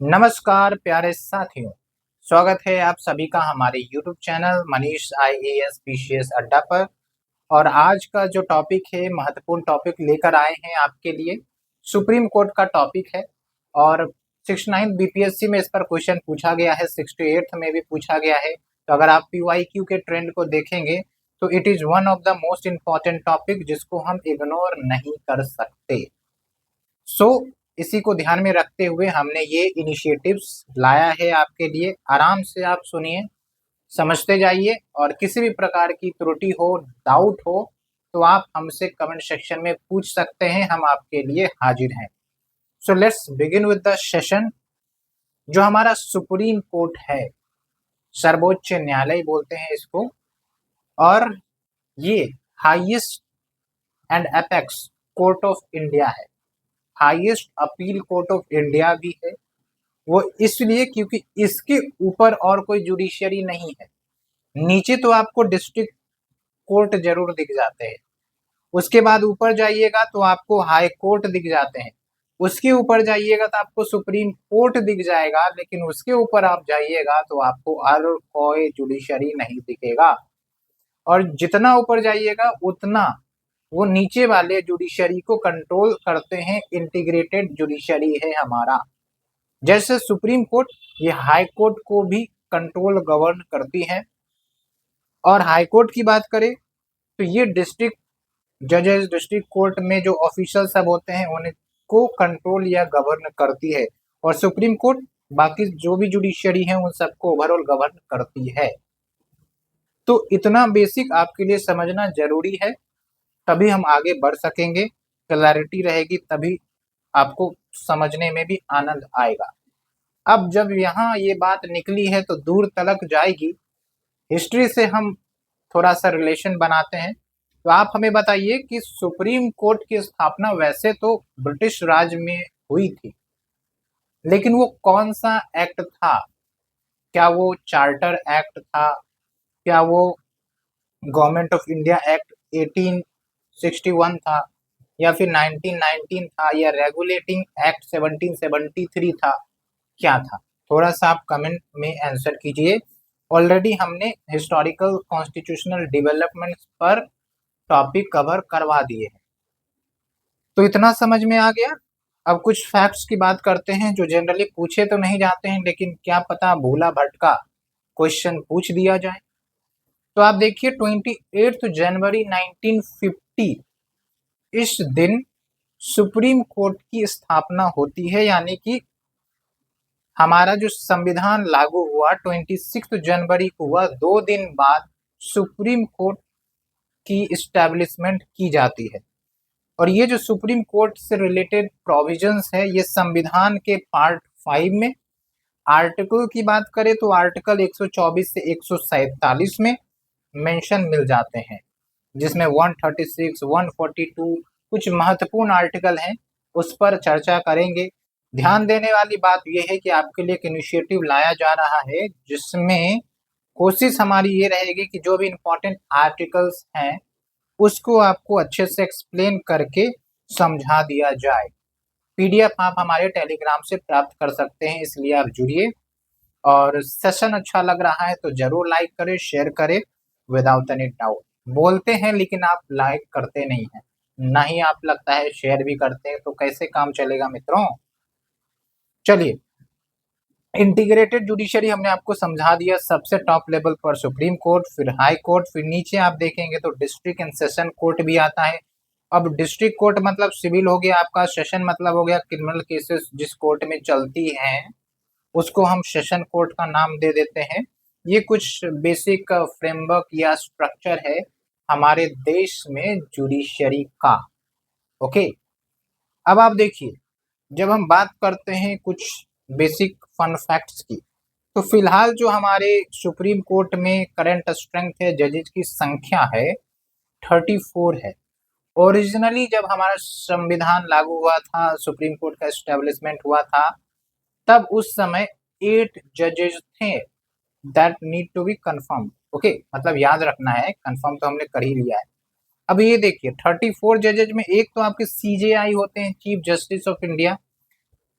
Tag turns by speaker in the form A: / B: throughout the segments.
A: नमस्कार प्यारे साथियों, स्वागत है आप सभी का हमारे YouTube channel Manish IAS PCS अड्डा पर। और आज का जो टॉपिक है, महत्वपूर्ण टॉपिक लेकर आए हैं आपके लिए। सुप्रीम कोर्ट का टॉपिक है और 69 BPSC में इस पर क्वेश्चन पूछा गया है, 68 में भी पूछा गया है। तो अगर आप PYQ के ट्रेंड को देखेंगे तो it is one of the most important topic जिसको हम इग्नोर नहीं कर सकते। इसी को ध्यान में रखते हुए हमने ये इनिशिएटिव्स लाया है आपके लिए। आराम से आप सुनिए, समझते जाइए, और किसी भी प्रकार की त्रुटि हो, डाउट हो तो आप हमसे कमेंट सेक्शन में पूछ सकते हैं, हम आपके लिए हाजिर हैं। So let's begin with the session. जो हमारा सुप्रीम कोर्ट है, सर्वोच्च न्यायालय बोलते हैं इसको, और ये highest and apex court of India है। Highest appeal court of India भी है। वो इसलिए क्योंकि इसके ऊपर और कोई जुडिशियरी नहीं है। नीचे तो आपको डिस्ट्रिक्ट कोर्ट जरूर दिख जाते हैं, उसके बाद ऊपर जाइएगा तो आपको हाई कोर्ट दिख जाते हैं, उसके ऊपर जाइएगा तो आपको सुप्रीम कोर्ट दिख जाएगा, लेकिन उसके ऊपर आप जाइएगा तो आपको और कोई जुडिशरी नहीं दिखेगा। और जितना ऊपर जाइएगा उतना वो नीचे वाले जुडिशरी को कंट्रोल करते हैं। इंटीग्रेटेड जुडिशरी है हमारा। जैसे सुप्रीम कोर्ट, ये हाई कोर्ट को भी कंट्रोल गवर्न करती है। और हाई कोर्ट की बात करें तो ये डिस्ट्रिक्ट जजेस, डिस्ट्रिक्ट कोर्ट में जो ऑफिशियल सब होते हैं उनको कंट्रोल या गवर्न करती है। और सुप्रीम कोर्ट बाकी जो भी जुडिशियरी है उन सबको ओवरऑल गवर्न करती है। तो इतना बेसिक आपके लिए समझना जरूरी है, तभी हम आगे बढ़ सकेंगे। क्लैरिटी रहेगी तभी आपको समझने में भी आनंद आएगा। अब जब यहाँ ये बात निकली है तो दूर तलक जाएगी। हिस्ट्री से हम थोड़ा सा रिलेशन बनाते हैं। तो आप हमें बताइए कि सुप्रीम कोर्ट की स्थापना वैसे तो ब्रिटिश राज में हुई थी, लेकिन वो कौन सा एक्ट था? क्या वो चार्टर एक्ट था? क्या वो गवर्नमेंट ऑफ इंडिया एक्ट 1861 था? या फिर 1919 था? या रेगुलेटिंग एक्ट 1773 था? क्या था? थोड़ा सा आप कमेंट में आंसर कीजिए। ऑलरेडी हमने हिस्टोरिकल कॉन्स्टिट्यूशनल डेवलपमेंट्स पर टॉपिक कवर करवा दिए हैं। तो इतना समझ में आ गया। अब कुछ फैक्ट्स की बात करते हैं जो जनरली पूछे तो नहीं जाते हैं, लेकिन क्या पता भूला भटका क्वेश्चन पूछ दिया जाए। तो आप देखिए 28 जनवरी 1950 इस दिन सुप्रीम कोर्ट की स्थापना होती है। यानी कि हमारा जो संविधान लागू हुआ 26 जनवरी को हुआ, 2 दिन बाद सुप्रीम कोर्ट की इस्टेब्लिशमेंट की जाती है। और ये जो सुप्रीम कोर्ट से रिलेटेड प्रोविजंस है, ये संविधान के पार्ट 5 में आर्टिकल की बात करें तो आर्टिकल 124 से 147 में मेंशन मिल जाते हैं, जिसमें 136, 142 कुछ महत्वपूर्ण आर्टिकल हैं, उस पर चर्चा करेंगे। ध्यान देने वाली बात यह है कि आपके लिए एक इनिशिएटिव लाया जा रहा है, जिसमें कोशिश हमारी ये रहेगी कि जो भी इंपॉर्टेंट आर्टिकल्स हैं उसको आपको अच्छे से एक्सप्लेन करके समझा दिया जाए। PDF आप हमारे टेलीग्राम से प्राप्त कर सकते हैं, इसलिए आप जुड़िए। और सेशन अच्छा लग रहा है तो जरूर लाइक करें, शेयर करें विदाउट एनी डाउट। बोलते हैं लेकिन आप लाइक करते नहीं हैं, ना ही आप लगता है शेयर भी करते हैं, तो कैसे काम चलेगा मित्रों। चलिए, इंटीग्रेटेड जुडिशरी हमने आपको समझा दिया। सबसे टॉप लेवल पर सुप्रीम कोर्ट, फिर हाई कोर्ट, फिर नीचे आप देखेंगे तो डिस्ट्रिक्ट एंड सेशन कोर्ट भी आता है। अब डिस्ट्रिक्ट कोर्ट मतलब सिविल हो गया आपका, सेशन मतलब हो गया क्रिमिनल केसेस जिस कोर्ट में चलती हैं, उसको हम सेशन कोर्ट का नाम दे देते हैं। ये कुछ बेसिक फ्रेमवर्क या स्ट्रक्चर है हमारे देश में जुडिशरी का। ओके, अब आप देखिए, जब हम बात करते हैं कुछ बेसिक फन फैक्ट्स की, तो फिलहाल जो हमारे सुप्रीम कोर्ट में करंट स्ट्रेंथ है, जजेस की संख्या है 34 है। ओरिजिनली जब हमारा संविधान लागू हुआ था, सुप्रीम कोर्ट का एस्टेब्लिशमेंट हुआ था, तब उस समय 8 जजेस थे। That need to be confirm. Okay, मतलब याद रखना है, कंफर्म तो हमने कर ही लिया है। अब ये देखिए 34 जजेज में एक तो आपके CJI होते हैं, चीफ जस्टिस ऑफ इंडिया,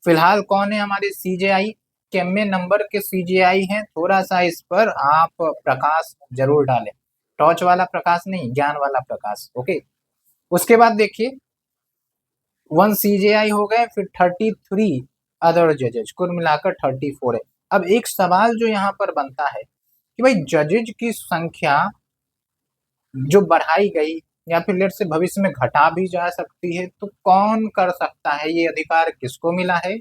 A: फिलहाल कौन है हमारे सीजेआई, केमे नंबर के सीजेआई हैं। थोड़ा सा इस पर आप प्रकाश जरूर डालें, टॉर्च वाला प्रकाश नहीं, ज्ञान वाला प्रकाश। ओके, उसके बाद देखिए 1 सीजेआई हो गए, फिर 33 अदर जजेज, कुल मिलाकर 34 है। अब एक सवाल जो यहाँ पर बनता है कि भाई जजेज की संख्या जो बढ़ाई गई या फिर लेट से भविष्य में घटा भी जा सकती है, तो कौन कर सकता है? ये अधिकार किसको मिला है?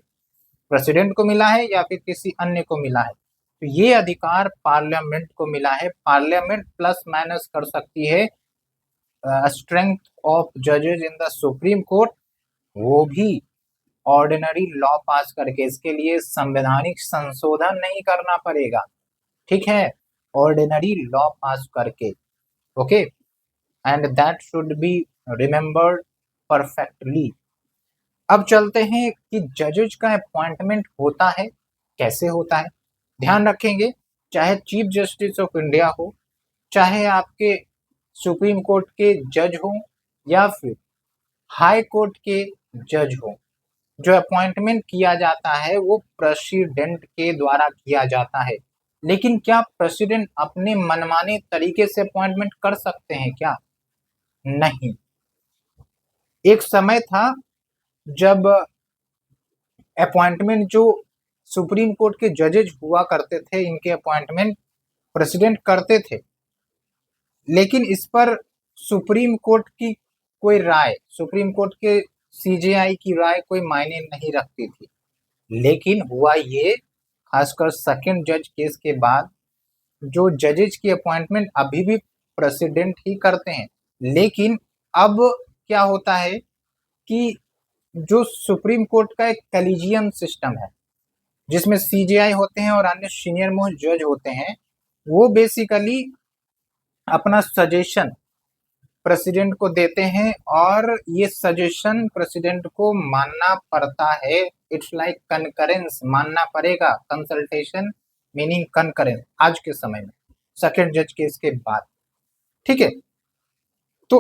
A: प्रेसिडेंट को मिला है या फिर किसी अन्य को मिला है? तो ये अधिकार पार्लियामेंट को मिला है। पार्लियामेंट प्लस माइनस कर सकती है स्ट्रेंथ ऑफ जजेज इन द सुप्रीम कोर्ट, वो भी ऑर्डिनरी लॉ पास करके। इसके लिए संवैधानिक संशोधन नहीं करना पड़ेगा, ठीक है, ऑर्डिनरी लॉ पास करके। Okay, and that should be remembered perfectly. अब चलते हैं कि जजेज का अपॉइंटमेंट होता है, कैसे होता है। ध्यान रखेंगे, चाहे चीफ जस्टिस ऑफ इंडिया हो, चाहे आपके सुप्रीम कोर्ट के जज हो या फिर हाई कोर्ट के जज हो, जो अपॉइंटमेंट किया जाता है वो प्रेसिडेंट के द्वारा किया जाता है। लेकिन क्या प्रेसिडेंट अपने मनमाने तरीके से अपॉइंटमेंट कर सकते हैं क्या? नहीं। एक समय था जब अपॉइंटमेंट जो सुप्रीम कोर्ट के जजेज हुआ करते थे, इनके अपॉइंटमेंट प्रेसिडेंट करते थे, लेकिन इस पर सुप्रीम कोर्ट की कोई राय, सुप्रीम कोर्ट के सीजेआई की राय कोई मायने नहीं रखती थी। लेकिन हुआ ये, खासकर सेकंड जज केस के बाद, जो जजेज की अपॉइंटमेंट अभी भी प्रेसिडेंट ही करते हैं। लेकिन अब क्या होता है कि जो सुप्रीम कोर्ट का एक कलीजियम सिस्टम है, जिसमें सीजेआई होते हैं और अन्य सीनियर मोस्ट जज होते हैं, वो बेसिकली अपना सजेशन प्रेसिडेंट को देते हैं और ये सजेशन प्रेसिडेंट को मानना पड़ता है। इट्स लाइक कंकरेंस, मानना पड़ेगा। कंसल्टेशन मीनिंग कंकरेंस आज के समय में सेकंड जज केस के बाद, ठीक है। तो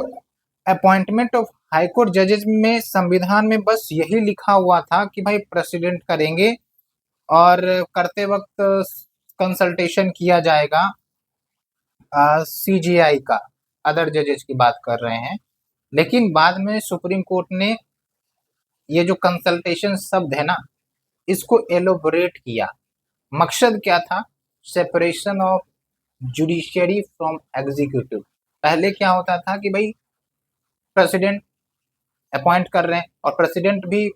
A: अपॉइंटमेंट ऑफ हाईकोर्ट जजेस में संविधान में बस यही लिखा हुआ था कि भाई प्रेसिडेंट करेंगे और करते वक्त कंसल्टेशन किया जाएगा सीजीआई का, अदर जजेस की बात कर रहे हैं। लेकिन बाद में सुप्रीम कोर्ट ने ये जो कंसल्टेशन शब्द है ना, इसको एलोबोरेट किया। मकसद क्या था? Separation of judiciary from executive. पहले क्या होता था कि भाई प्रेसिडेंट अपॉइंट कर रहे हैं और प्रेसिडेंट भी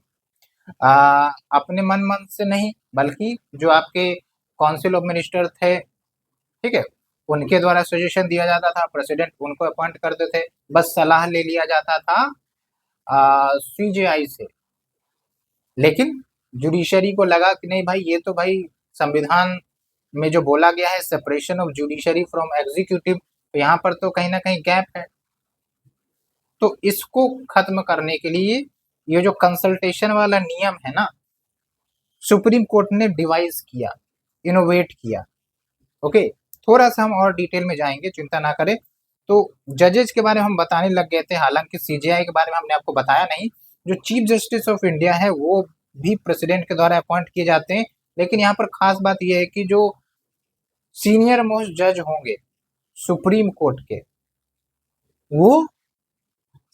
A: अपने मन से नहीं, बल्कि जो आपके काउंसिल ऑफ मिनिस्टर थे, ठीक है, उनके द्वारा सजेशन दिया जाता था, प्रेसिडेंट उनको अपॉइंट करते थे। बस सलाह ले लिया जाता था सीजेआई से। लेकिन जुडिशरी को लगा कि नहीं भाई, ये तो भाई संविधान में जो बोला गया है separation of judiciary from executive, तो यहाँ पर तो कहीं ना कहीं गैप है। तो इसको खत्म करने के लिए ये जो कंसल्टेशन वाला नियम है ना, सुप्रीम कोर्ट ने डिवाइस किया, इनोवेट किया। ओके, थोड़ा सा हम और डिटेल में जाएंगे, चिंता ना करें। तो जजेस के बारे में हम बताने लग गए थे, हालांकि सीजेआई के बारे में हमने आपको बताया नहीं। जो चीफ जस्टिस ऑफ इंडिया है वो भी प्रेसिडेंट के द्वारा अपॉइंट किए जाते हैं। लेकिन यहाँ पर खास बात यह है कि जो सीनियर मोस्ट जज होंगे सुप्रीम कोर्ट के, वो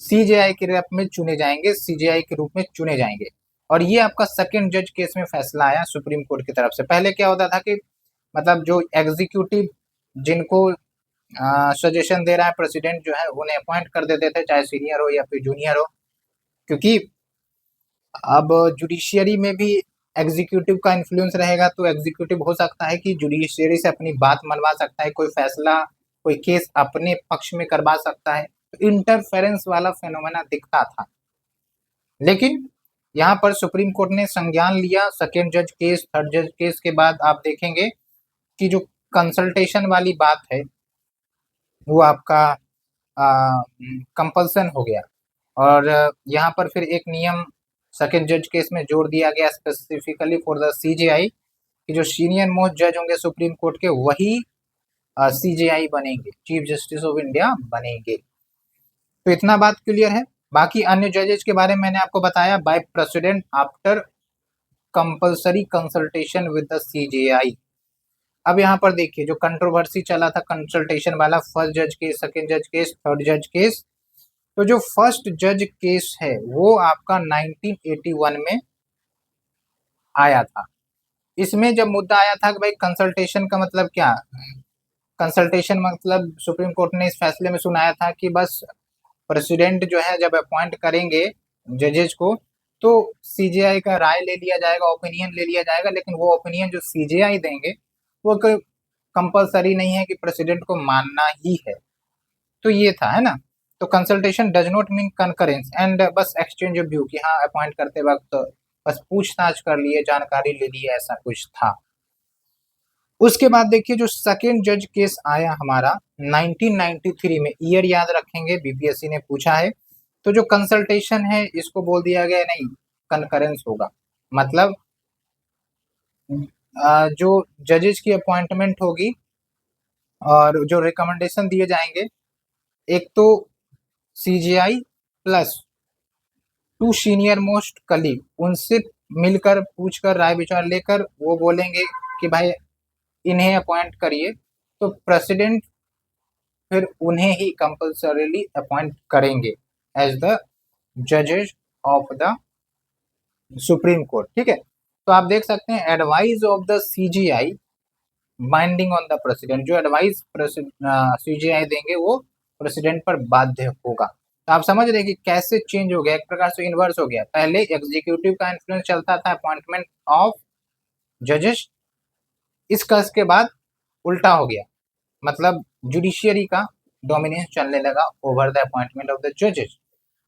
A: सीजेआई के रूप में चुने जाएंगे, सीजेआई के रूप में चुने जाएंगे। और ये आपका सेकंड जज केस में फैसला आया सुप्रीम कोर्ट की तरफ से। पहले क्या होता था कि मतलब जो एग्जीक्यूटिव जिनको सजेशन दे रहा है प्रेसिडेंट जो है, उन्हें अपॉइंट कर देते थे, चाहे सीनियर हो या फिर जूनियर हो। क्योंकि अब जुडिशियरी में भी एग्जीक्यूटिव का इन्फ्लुएंस रहेगा, तो एग्जीक्यूटिव हो सकता है कि जुडिशियरी से अपनी बात मनवा सकता है, कोई फैसला, कोई केस अपने पक्ष में करवा सकता है। तो इंटरफेरेंस वाला फेनोमेना दिखता था। लेकिन यहाँ पर सुप्रीम कोर्ट ने संज्ञान लिया सेकेंड जज केस, थर्ड जज केस के बाद आप देखेंगे कि जो कंसल्टेशन वाली बात है वो आपका कंपल्सन हो गया। और यहाँ पर फिर एक नियम सेकेंड जज केस में जोड़ दिया गया स्पेसिफिकली फॉर द सीजेआई कि जो सीनियर मोस्ट जज होंगे सुप्रीम कोर्ट के, वही सीजेआई बनेंगे, चीफ जस्टिस ऑफ इंडिया बनेंगे। तो इतना बात क्लियर है। बाकी अन्य जजेस के बारे में मैंने आपको बताया, by president after compulsory consultation with the CJI. अब यहाँ पर देखिए जो कंट्रोवर्सी चला था कंसल्टेशन वाला, फर्स्ट जज केस, सेकंड जज केस, थर्ड जज केस, तो जो फर्स्ट जज केस है वो आपका 1981 में आया था। इसमें जब मुद्दा आया था कि भाई कंसल्टेशन का मतलब क्या, कंसल्टेशन मतलब सुप्रीम कोर्ट ने इस फैसले में सुनाया था कि बस प्रेसिडेंट जो है जब अपॉइंट करेंगे जजेज को तो सीजेआई का राय ले लिया जाएगा, ओपिनियन ले लिया जाएगा, लेकिन वो ओपिनियन जो सीजेआई देंगे वो कंपलसरी नहीं है कि प्रेसिडेंट को मानना ही है। तो ये था, है ना। तो consultation does not mean concurrence and बस एक्सचेंज ऑफ व्यू, कि हाँ अपॉइंट करते वक्त बस पूछताछ कर लिए, जानकारी ले ली, ऐसा कुछ था। उसके बाद देखिए जो सेकेंड जज केस आया हमारा 1993 में, ईयर याद रखेंगे, बीपीएससी ने पूछा है। तो जो कंसल्टेशन है इसको बोल दिया गया नहीं, कनकरेंस होगा। मतलब जो जजेस की अपॉइंटमेंट होगी और जो रिकमेंडेशन दिए जाएंगे, एक तो CGI plus two senior most colleague, उनसे मिलकर पूछकर राय विचार लेकर वो बोलेंगे कि भाई इन्हें अपॉइंट करिए, तो प्रेसिडेंट फिर उन्हें ही कंपल्सरीली अपॉइंट करेंगे एज द जजेस ऑफ द सुप्रीम कोर्ट। ठीक है, तो आप देख सकते हैं advice of the CGI binding on the president, जो एडवाइस सीजीआई देंगे वो प्रेसिडेंट पर बाध्य होगा। तो आप समझ रहे हैं कि कैसे चेंज हो गया, एक प्रकार से इन्वर्स हो गया। पहले एग्जीक्यूटिव का इन्फ्लुएंस चलता था अपॉइंटमेंट ऑफ जजेस, इस केस के बाद उल्टा हो गया, मतलब जुडिशियरी का डोमिनेंस चलने लगा over the appointment of the जजेस।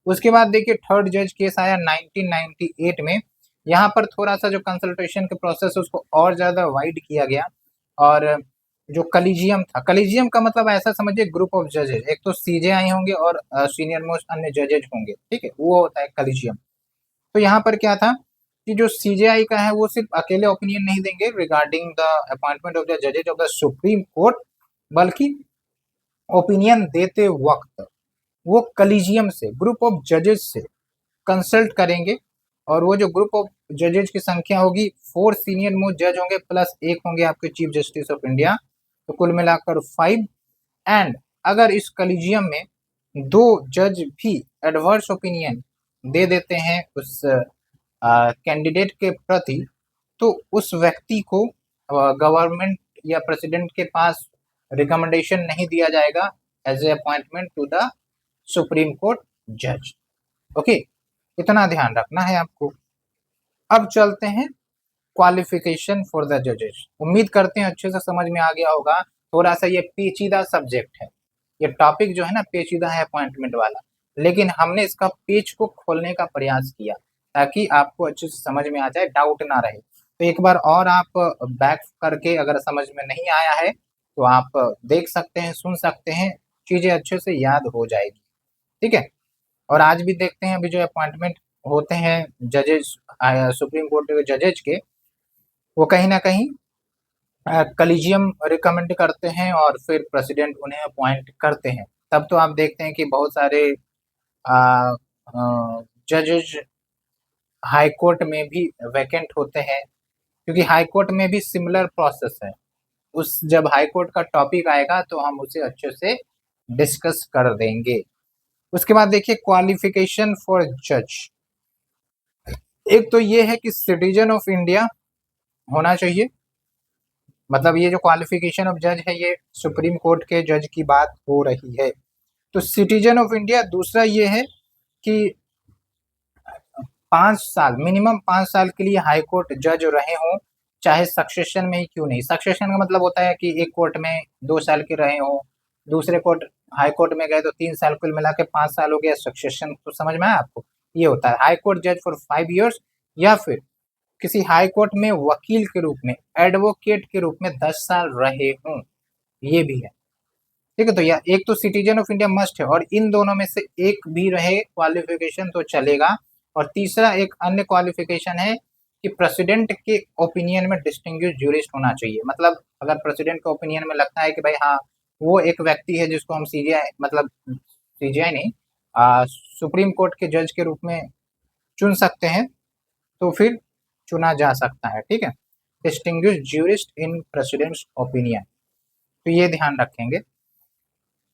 A: उसके बाद देखिए थर्ड जज केस आया 1998 में। यहाँ पर थोड़ा सा जो कंसल्टेशन के प्रोसेस उसको और ज्यादा वाइड किया गया, और जो कलीजियम था, कलीजियम का मतलब ऐसा समझिए ग्रुप ऑफ जजेस, एक तो सीजेआई होंगे और सीनियर मोस्ट अन्य जजेज होंगे, ठीक है, वो होता है कलीजियम। तो यहाँ पर क्या था कि जो सीजेआई का है वो सिर्फ अकेले ओपिनियन नहीं देंगे regarding the appointment of the जजेज ऑफ द सुप्रीम कोर्ट, बल्कि ओपिनियन देते वक्त वो कलीजियम से, ग्रुप ऑफ जजेस से कंसल्ट करेंगे, और वो जो ग्रुप ऑफ जजेज की संख्या होगी 4 सीनियर मोस्ट जज होंगे प्लस एक होंगे आपके चीफ जस्टिस ऑफ इंडिया, तो कुल मिलाकर 5। एंड अगर इस कलीजियम में 2 जज भी एडवर्स ओपिनियन दे देते हैं उस कैंडिडेट के प्रति, तो उस व्यक्ति को गवर्नमेंट या प्रेसिडेंट के पास रिकमेंडेशन नहीं दिया जाएगा as a appointment to the supreme court जज। ओके, इतना ध्यान रखना है आपको। अब चलते हैं क्वालिफिकेशन फॉर द जजेस। उम्मीद करते हैं अच्छे से समझ में आ गया होगा। थोड़ा सा ये पेचीदा सब्जेक्ट है, ये टॉपिक जो है ना पेचीदा है अपॉइंटमेंट वाला, लेकिन हमने इसका पेज को खोलने का प्रयास किया ताकि आपको अच्छे से समझ में आ जाए, डाउट ना रहे। तो एक बार और आप बैक करके अगर समझ में नहीं आया है तो आप देख सकते हैं, सुन सकते हैं, चीजें अच्छे से याद हो जाएगी। ठीक है, और आज भी देखते हैं अभी जो अपॉइंटमेंट होते हैं जजेस सुप्रीम कोर्ट के जजेज के, वो कहीं ना कहीं कलीजियम रिकमेंड करते हैं और फिर प्रेसिडेंट उन्हें अपॉइंट करते हैं। तब तो आप देखते हैं कि बहुत सारे जजेज हाई कोर्ट में भी वैकेंट होते हैं, क्योंकि हाई कोर्ट में भी सिमिलर प्रोसेस है। उस जब हाई कोर्ट का टॉपिक आएगा तो हम उसे अच्छे से डिस्कस कर देंगे। उसके बाद देखिए क्वालिफिकेशन फॉर जज, एक तो ये है कि सिटीजन ऑफ इंडिया होना चाहिए, मतलब ये जो क्वालिफिकेशन ऑफ जज है ये सुप्रीम कोर्ट के जज की बात हो रही है, तो सिटीजन ऑफ इंडिया। दूसरा ये है कि 5 साल, मिनिमम 5 साल के लिए हाई कोर्ट जज रहे हों, चाहे सक्सेशन में ही क्यों नहीं। सक्सेशन का मतलब होता है कि एक कोर्ट में 2 साल के रहे हों, दूसरे कोर्ट हाई कोर्ट में गए तो 3 साल, कुल मिला के 5 साल हो गया सक्सेशन। तो समझ में आया आपको, ये होता है हाई कोर्ट जज फॉर 5 years, या फिर किसी हाई कोर्ट में वकील के रूप में, एडवोकेट के रूप में 10 साल रहे हों, ये भी है। ठीक है, तो यह एक तो सिटीजन ऑफ इंडिया मस्ट है, और इन दोनों में से एक भी रहे क्वालिफिकेशन तो चलेगा। और तीसरा एक अन्य क्वालिफिकेशन है कि प्रेसिडेंट के ओपिनियन में डिस्टिंग्विश जूरिस्ट होना चाहिए। मतलब अगर प्रेसिडेंट के ओपिनियन में लगता है कि भाई हाँ वो एक व्यक्ति है जिसको हम सीजीआई, मतलब सीजीआई नहीं, सुप्रीम कोर्ट के जज के रूप में चुन सकते हैं, तो फिर चुना जा सकता है, ठीक है, डिस्टिंग्विश ज्यूरिस्ट इन प्रेसिडेंट्स ओपिनियन, तो ये ध्यान रखेंगे।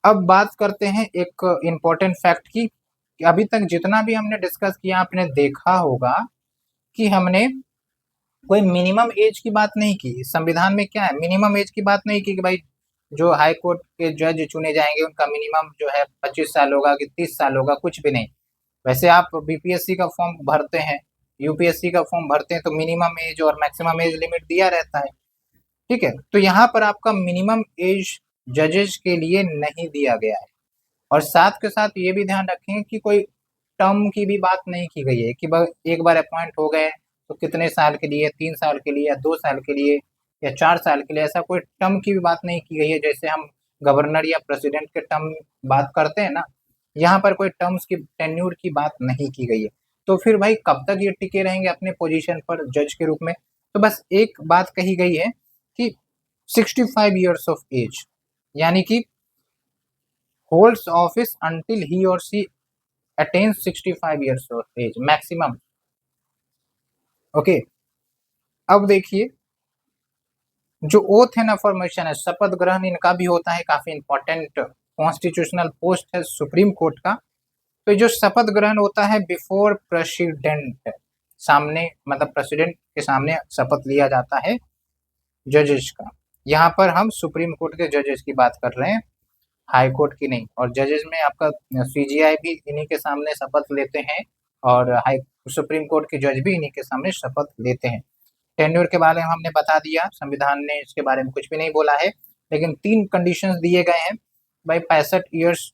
A: अब बात करते हैं एक इम्पोर्टेंट फैक्ट की, कि अभी तक जितना भी हमने डिस्कस किया आपने देखा होगा कि हमने कोई मिनिमम एज की बात नहीं की। संविधान में क्या है, मिनिमम एज की बात नहीं की कि भाई जो हाई कोर्ट के जज चुने जाएंगे उनका मिनिमम जो है 25 साल होगा कि 30 साल होगा, कुछ भी नहीं। वैसे आप बीपीएससी का फॉर्म भरते हैं, यूपीएससी का फॉर्म भरते हैं, तो मिनिमम एज और मैक्सिमम एज लिमिट दिया रहता है, ठीक है। तो यहाँ पर आपका मिनिमम एज जजेस के लिए नहीं दिया गया है। और साथ के साथ ये भी ध्यान रखें कि कोई टर्म की भी बात नहीं की गई है कि एक बार अपॉइंट हो गए तो कितने साल के लिए, 3 साल के लिए या 2 साल के लिए या 4 साल के लिए, ऐसा कोई टर्म की भी बात नहीं की गई है। जैसे हम गवर्नर या प्रेसिडेंट के टर्म बात करते हैं ना, यहाँ पर कोई टर्म्स की टेन्यूर की बात नहीं की गई है। तो फिर भाई कब तक ये टिके रहेंगे अपने पोजीशन पर जज के रूप में? तो बस एक बात कही गई है कि 65 ईयर्स ऑफ एज, यानी कि holds office until he or she attains 65 years of age maximum। Okay, अब देखिए जो ओथ एंड अफर्मेशन है, शपथ ग्रहण इनका भी होता है, काफी इंपॉर्टेंट कॉन्स्टिट्यूशनल पोस्ट है सुप्रीम कोर्ट का। तो जो शपथ ग्रहण होता है बिफोर प्रेसिडेंट, सामने मतलब प्रेसिडेंट के सामने शपथ लिया जाता है जजेस का। यहाँ पर हम सुप्रीम कोर्ट के जजेस की बात कर रहे हैं, हाई कोर्ट की नहीं। और जजेस में आपका सीजीआई भी इन्हीं के सामने शपथ लेते हैं और हाई सुप्रीम कोर्ट के जज भी इन्हीं के सामने शपथ लेते हैं। टेन्योर के बारे में हमने बता दिया, संविधान ने इसके बारे में कुछ भी नहीं बोला है, लेकिन 3 कंडीशंस दिए गए हैं भाई। 65 ईयर्स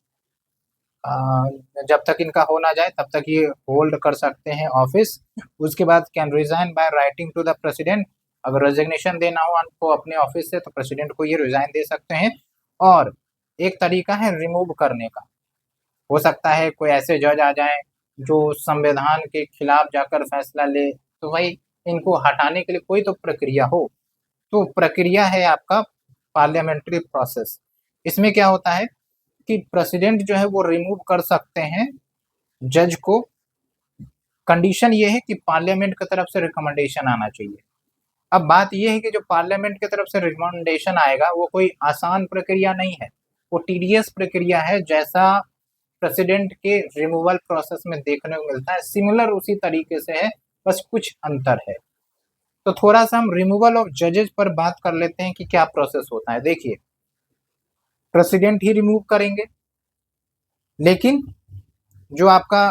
A: जब तक इनका हो ना जाए तब तक ये होल्ड कर सकते हैं ऑफिस। उसके बाद can resign by writing to the president, अगर रेजिग्नेशन देना हो उनको अपने ऑफिस से तो प्रेसिडेंट को ये रिजाइन दे सकते हैं। और एक तरीका है रिमूव करने का, हो सकता है कोई ऐसे जज आ जाए जो संविधान के खिलाफ जाकर फैसला ले, तो भाई इनको हटाने के लिए कोई तो प्रक्रिया हो। तो प्रक्रिया है आपका पार्लियामेंट्री प्रोसेस। इसमें क्या होता है कि प्रेसिडेंट जो है वो रिमूव कर सकते हैं जज को, कंडीशन ये है कि पार्लियामेंट की तरफ से रिकमेंडेशन आना चाहिए। अब बात यह है कि जो पार्लियामेंट की तरफ से रिकमेंडेशन आएगा वो कोई आसान प्रक्रिया नहीं है, वो टीडीएस प्रक्रिया है, जैसा प्रेसिडेंट के रिमूवल प्रोसेस में देखने को मिलता है, सिमिलर उसी तरीके से है, बस कुछ अंतर है। तो थोड़ा सा हम रिमूवल ऑफ जजेस पर बात कर लेते हैं कि क्या प्रोसेस होता है। देखिए, प्रेसिडेंट ही रिमूव करेंगे, लेकिन जो आपका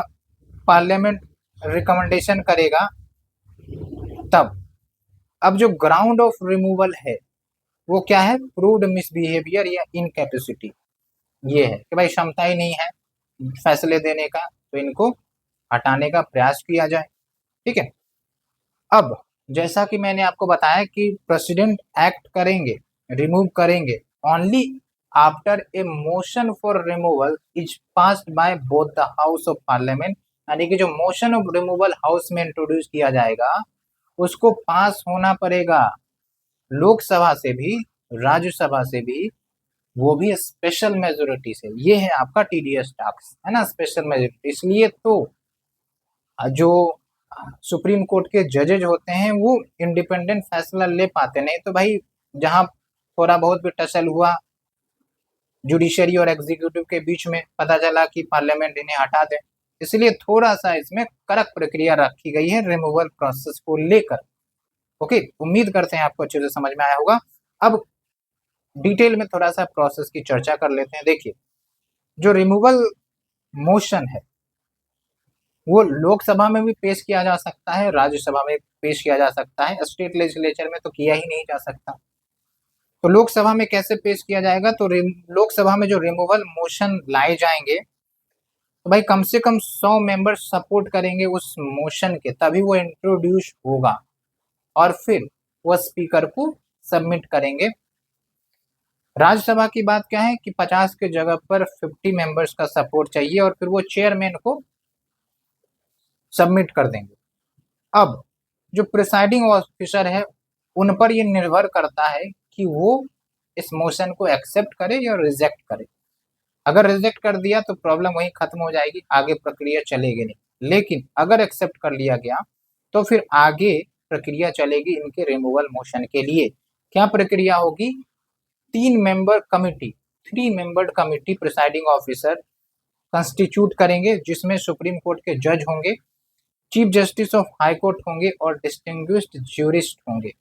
A: पार्लियामेंट रिकमेंडेशन करेगा तब। अब जो ग्राउंड ऑफ रिमूवल है वो क्या है, प्रूव्ड मिसबिहेवियर या इनकैपेसिटी। ये है कि भाई क्षमता ही नहीं है फैसले देने का, तो इनको हटाने का प्रयास किया जाए, ठीक है। अब जैसा कि मैंने आपको बताया कि प्रेसिडेंट एक्ट करेंगे, रिमूव करेंगे only after a motion for removal is passed by both the house of parliament, यानी कि जो मोशन ऑफ रिमूवल हाउस में इंट्रोड्यूस किया जाएगा उसको पास होना पड़ेगा, लोकसभा से भी राज्यसभा से भी, वो भी स्पेशल मेजोरिटी से। ये है आपका टीडीएस टास्क, है ना, स्पेशल मेजोरिटी। इसलिए तो जो सुप्रीम कोर्ट के जजेज होते हैं वो इंडिपेंडेंट फैसला ले पाते, नहीं तो भाई जहां थोड़ा बहुत भी टसल हुआ जुडिशरी और एग्जीक्यूटिव के बीच में, पता चला कि पार्लियामेंट इन्हें हटा दे, इसलिए थोड़ा सा इसमें कड़क प्रक्रिया रखी गई है रिमूवल प्रोसेस को लेकर। ओके, उम्मीद करते हैं आपको अच्छे से समझ में आया होगा। अब डिटेल में थोड़ा सा प्रोसेस की चर्चा कर लेते हैं। देखिए, जो रिमूवल मोशन है वो लोकसभा में भी पेश किया जा सकता है, राज्यसभा में पेश किया जा सकता है, स्टेट लेजिस्लेचर में तो किया ही नहीं जा सकता। तो लोकसभा में कैसे पेश किया जाएगा, तो लोकसभा में जो रिमूवल मोशन लाए जाएंगे तो भाई कम से कम 100 मेंबर सपोर्ट करेंगे उस मोशन के, तभी वो इंट्रोड्यूस होगा और फिर वो स्पीकर को सबमिट करेंगे। राज्यसभा की बात क्या है कि 50 के जगह पर 50 मेंबर्स का सपोर्ट चाहिए और फिर वो चेयरमैन को सबमिट कर देंगे। अब जो प्रिसाइडिंग ऑफिसर है उन पर ये निर्भर करता है कि वो इस मोशन को एक्सेप्ट करे या रिजेक्ट करे। अगर रिजेक्ट कर दिया तो प्रॉब्लम वहीं खत्म हो जाएगी, आगे प्रक्रिया चलेगी नहीं। लेकिन अगर एक्सेप्ट कर लिया गया तो फिर आगे प्रक्रिया चलेगी इनके रिमूवल मोशन के लिए। क्या प्रक्रिया होगी? 3 member committee, 3 membered committee presiding officer constitute करेंगे, जिसमें सुप्रीम कोर्ट के जज होंगे, chief justice of high court होंगे और डिस्टिंग्विश्ड ज्यूरिस्ट होंगे।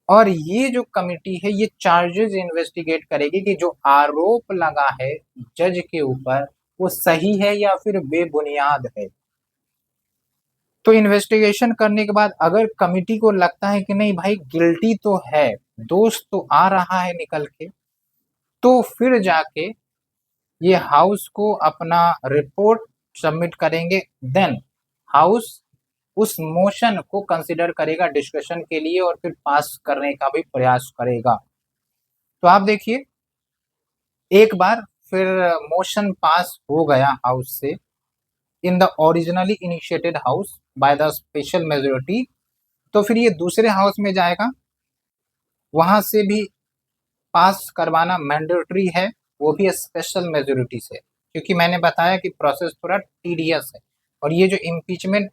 A: और ये जो कमिटी है ये चार्जेस इन्वेस्टिगेट करेगी कि जो आरोप लगा है जज के ऊपर वो सही है या फिर बेबुनियाद है। तो इन्वेस्टिगेशन करने के बाद अगर कमिटी को लगता है कि नहीं भाई गिल्टी तो है, दोष तो आ रहा है निकल के, तो फिर जाके ये हाउस को अपना रिपोर्ट सबमिट करेंगे। देन हाउस उस मोशन को कंसिडर करेगा डिस्कशन के लिए और फिर पास करने का भी प्रयास करेगा। तो आप देखिए एक बार फिर मोशन पास हो गया हाउस से in the originally initiated house by the special majority, तो फिर ये दूसरे हाउस में जाएगा, वहां से भी पास करवाना मैंडेटरी है, वो भी स्पेशल मेजोरिटी से, क्योंकि मैंने बताया कि प्रोसेस थोड़ा टीडियस है। और ये जो इम्पीचमेंट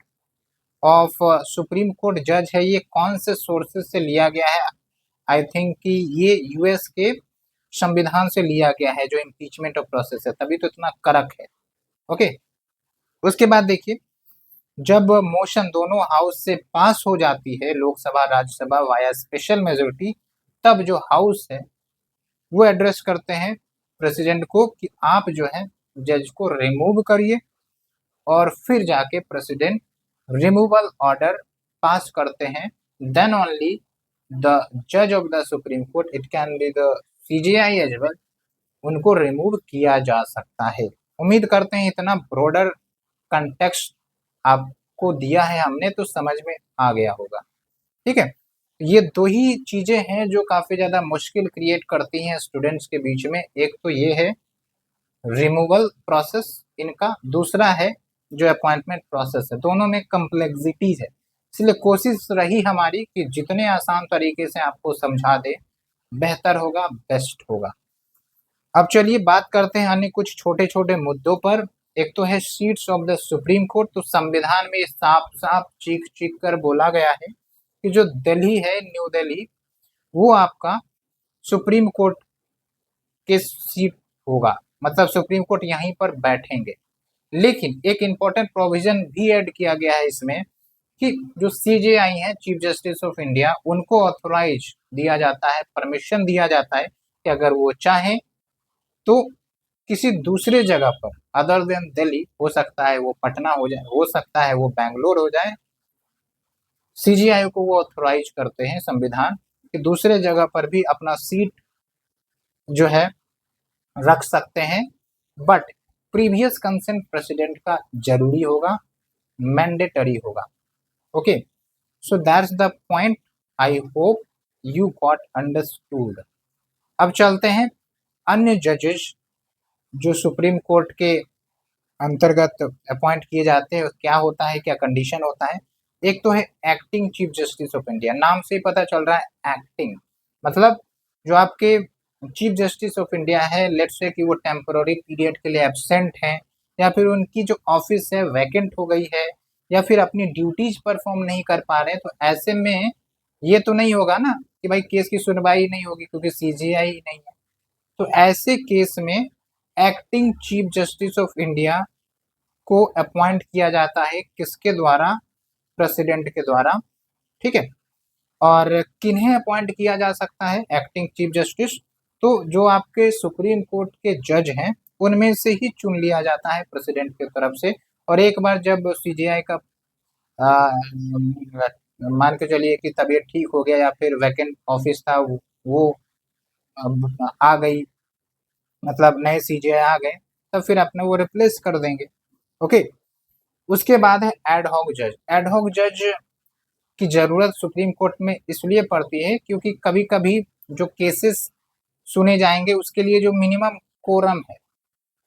A: ऑफ सुप्रीम कोर्ट जज है ये कौन से सोर्सेज से लिया गया है? आई थिंक कि ये यूएस के संविधान से लिया गया है जो इम्पीचमेंट ऑफ प्रोसेस है, तभी तो इतना कड़क है। ओके, उसके बाद देखिए जब मोशन दोनों हाउस से पास हो जाती है, Lok Sabha Rajya Sabha via special majority, तब जो हाउस है वो एड्रेस करते हैं प्रेसिडेंट को कि आप जो है जज को रिमूव करिए, और फिर जाके प्रेसिडेंट रिमूवल ऑर्डर पास करते हैं। देन ओनली द जज of the supreme court, it can be the CJI as well, उनको रिमूव किया जा सकता है। उम्मीद करते हैं इतना ब्रॉडर कंटेक्स्ट आपको दिया है हमने तो समझ में आ गया होगा। ठीक है, ये दो ही चीजें हैं जो काफी ज्यादा मुश्किल क्रिएट करती हैं स्टूडेंट्स के बीच में। एक तो ये है रिमूवल प्रोसेस इनका, दूसरा है जो अपॉइंटमेंट प्रोसेस है। दोनों में कम्प्लेक्सिटीज है, इसलिए कोशिश रही हमारी कि जितने आसान तरीके से आपको समझा दे बेहतर होगा, बेस्ट होगा। अब चलिए बात करते हैं अन्य कुछ छोटे छोटे मुद्दों पर। एक तो है seats of the supreme court. तो संविधान में साफ साफ चीख चीख कर बोला गया है कि जो दिल्ली है, न्यू दिल्ली, वो आपका सुप्रीम कोर्ट के सीट होगा, मतलब सुप्रीम कोर्ट यहीं पर बैठेंगे। लेकिन एक इंपॉर्टेंट प्रोविजन भी ऐड किया गया है इसमें कि जो सीजेआई है, चीफ जस्टिस ऑफ इंडिया, उनको ऑथोराइज दिया जाता है, परमिशन दिया जाता है कि अगर वो चाहें तो किसी दूसरे जगह पर अदर देन दिल्ली, हो सकता है वो पटना हो जाए, हो सकता है वो बैंगलोर हो जाए, सीजीआई को वो ऑथोराइज करते हैं संविधान कि दूसरे जगह पर भी अपना सीट जो है रख सकते हैं, बट प्रीवियस कंसेंट प्रेसिडेंट का जरूरी होगा, मैंडेटरी होगा। Okay, so that's the point, I hope you got understood. अब चलते हैं अन्य जजेस जो सुप्रीम कोर्ट के अंतर्गत अपॉइंट किए जाते हैं, क्या होता है, क्या कंडीशन होता है। एक तो है acting chief justice of India, नाम से ही पता चल रहा है एक्टिंग, मतलब जो आपके चीफ जस्टिस ऑफ इंडिया है, लेट्स से कि वो टेम्पोररी पीरियड के लिए एब्सेंट हैं, या फिर उनकी जो ऑफिस है वैकेंट हो गई है, या फिर अपनी ड्यूटीज परफॉर्म नहीं कर पा रहे हैं, तो ऐसे में ये तो नहीं होगा ना कि भाई केस की सुनवाई नहीं होगी क्योंकि सीजीआई नहीं है। तो ऐसे केस में acting chief justice of India को अपॉइंट किया जाता है, किसके द्वारा? प्रेसिडेंट के द्वारा। ठीक है, और किन्हें अपॉइंट किया जा सकता है एक्टिंग चीफ जस्टिस? तो जो आपके सुप्रीम कोर्ट के जज हैं उनमें से ही चुन लिया जाता है प्रेसिडेंट की तरफ से। और एक बार जब सीजीआई का मान के चलिए कि तबीयत ठीक हो गया या फिर वैकेंट ऑफिस था वो आ गई, मतलब नए सीजीआई आ गए, तब फिर अपने वो रिप्लेस कर देंगे। ओके, उसके बाद है एडहॉक जज। एडहॉक जज की जरूरत सुप्रीम कोर्ट में इसलिए पड़ती है क्योंकि कभी कभी जो केसेस सुने जाएंगे उसके लिए जो मिनिमम कोरम है,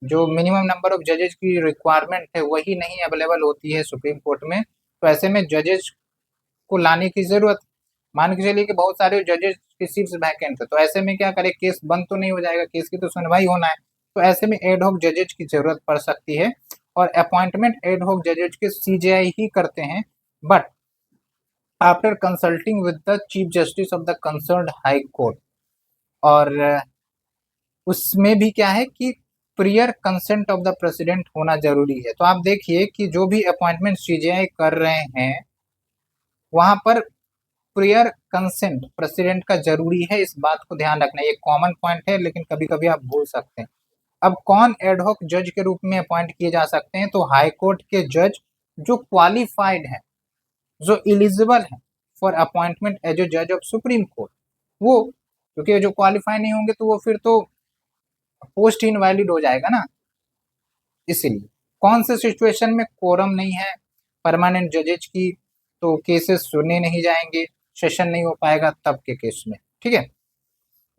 A: जो मिनिमम नंबर ऑफ जजेस की रिक्वायरमेंट है, वही नहीं अवेलेबल होती है सुप्रीम कोर्ट में। तो ऐसे में जजेस को लाने की जरूरत, मान के चलिए कि बहुत सारे जजेस की सीट्स वैकेंट है, तो ऐसे में क्या करे, केस बंद तो नहीं हो जाएगा, केस की तो सुनवाई होना है। तो ऐसे में एडहॉक जजेस की जरूरत पड़ सकती है, और अपॉइंटमेंट एडहॉक जजेस के सीजेआई ही करते हैं। But after consulting with the chief justice of the concerned high court. और उसमें भी क्या है कि prior consent of the president होना जरूरी है। तो आप देखिए कि जो भी अपॉइंटमेंट सीजीआई कर रहे हैं वहां पर प्रियर कंसेंट प्रेसिडेंट का जरूरी है, इस बात को ध्यान रखना। ये कॉमन पॉइंट है लेकिन कभी कभी आप भूल सकते हैं। अब कौन एडहॉक जज के रूप में अपॉइंट किए जा सकते हैं? तो हाई कोर्ट के जज जो क्वालिफाइड है, जो एलिजिबल है फॉर अपॉइंटमेंट एज ए जज ऑफ सुप्रीम कोर्ट, वो, क्योंकि जो क्वालिफाई नहीं होंगे तो वो फिर तो पोस्ट इनवैलिड हो जाएगा ना। इसलिए कौन से सिचुएशन में कोरम नहीं है परमानेंट जजेज की, तो केसेस सुने नहीं जाएंगे, सेशन नहीं हो पाएगा तब के केस में, ठीक है।